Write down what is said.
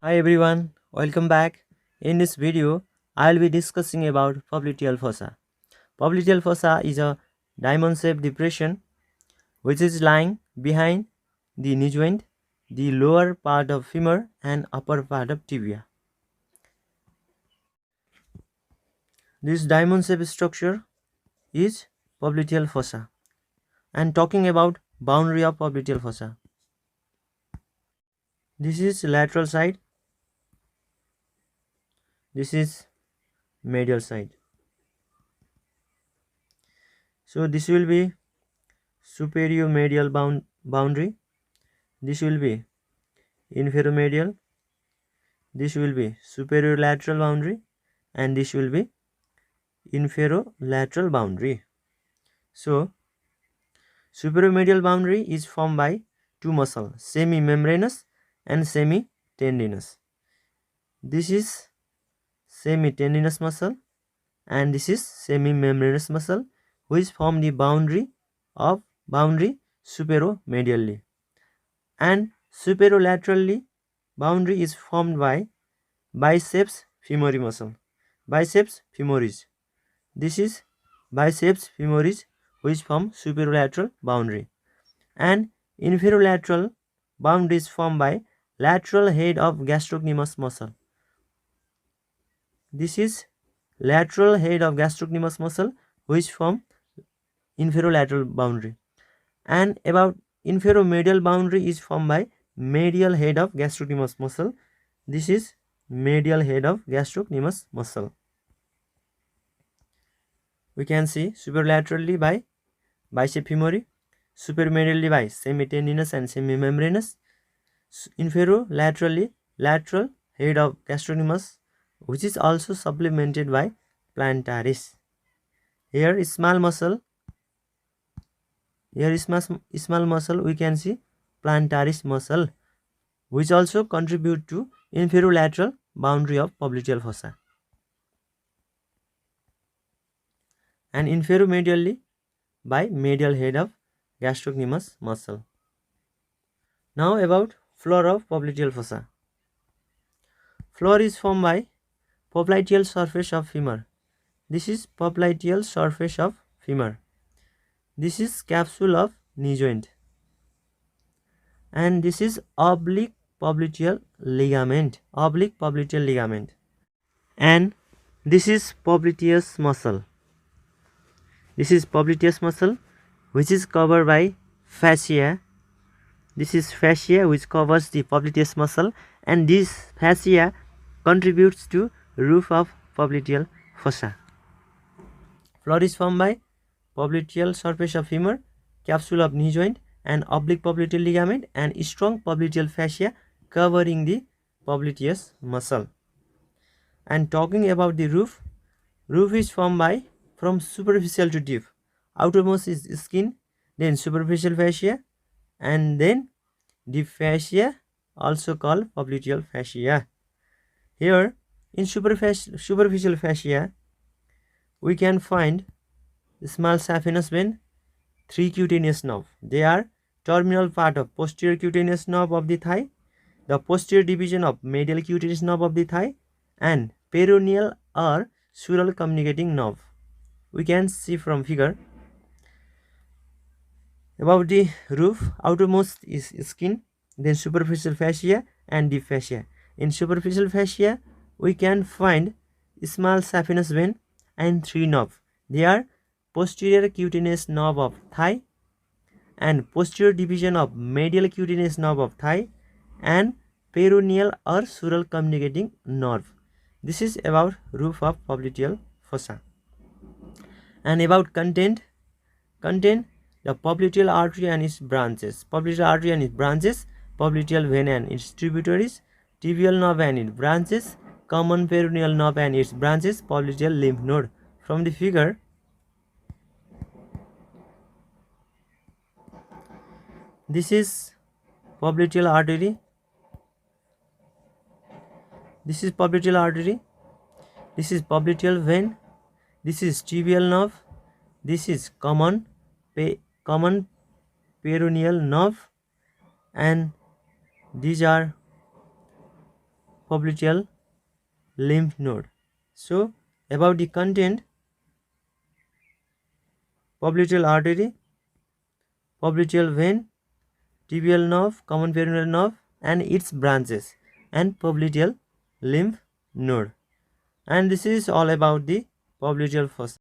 Hi everyone, welcome back. In this video, I'll be discussing about popliteal fossa. Popliteal fossa is a diamond-shaped depression which is lying behind the knee joint, the lower part of femur and upper part of tibia. This diamond-shaped structure is popliteal fossa. And talking about boundary of popliteal fossa. This is lateral side, this is medial side. So this will be superior-medial boundary. This will be inferomedial. This will be superior lateral boundary, and this will be inferolateral boundary. So superior-medial boundary is formed by two muscles, semi-membranous and semi-tendinous. This is semi-tendinous muscle and this is semi-membranous muscle which form the boundary superomedially, and superolaterally boundary is formed by biceps femoris muscle. Biceps femoris. This is biceps femoris which form superolateral boundary, and inferolateral boundary is formed by lateral head of gastrocnemius muscle. This is lateral head of gastrocnemius muscle which form inferolateral boundary, and about inferomedial boundary is formed by medial head of gastrocnemius muscle. This is medial head of gastrocnemius muscle. We can see superolaterally by bicep femoris, superomedially by semitendinous and semimembranous, inferolaterally lateral head of gastrocnemius, which is also supplemented by plantaris. Here is small muscle. Here is small muscle. We can see plantaris muscle, which also contribute to inferolateral boundary of popliteal fossa, and inferomedially by medial head of gastrocnemius muscle. Now about floor of popliteal fossa. Floor is formed by popliteal surface of femur. This is popliteal surface of femur. This is capsule of knee joint, and this is oblique popliteal ligament. Oblique popliteal ligament, and this is popliteus muscle. This is popliteus muscle which is covered by fascia. This is fascia which covers the popliteus muscle, and this fascia contributes to roof of popliteal fossa. Floor is formed by popliteal surface of femur, capsule of knee joint, and oblique popliteal ligament, and strong popliteal fascia covering the popliteus muscle. And talking about the roof, roof is formed by from superficial to deep. Outermost is skin, then superficial fascia, and then deep fascia, also called popliteal fascia. Here in superficial fascia, we can find small saphenous vein, three cutaneous nerve. They are terminal part of posterior cutaneous nerve of the thigh, the posterior division of medial cutaneous nerve of the thigh, and peroneal or sural communicating nerve. We can see from figure. Above the roof, outermost is skin, then superficial fascia and deep fascia. In superficial fascia, we can find small saphenous vein and three nerves. They are posterior cutaneous nerve of thigh, and posterior division of medial cutaneous nerve of thigh, and peroneal or sural communicating nerve. This is about roof of popliteal fossa. And about content, the popliteal artery and its branches. Popliteal artery and its branches, popliteal vein and its tributaries, tibial nerve and its branches, common peroneal nerve and its branches, popliteal lymph node. From the figure, this is popliteal artery. This is popliteal artery. This is popliteal vein. This is tibial nerve. This is common peroneal nerve, and these are popliteal lymph node. So about the content: popliteal artery, popliteal vein, tibial nerve, common peroneal nerve and its branches, and popliteal lymph node. And this is all about the popliteal fossa.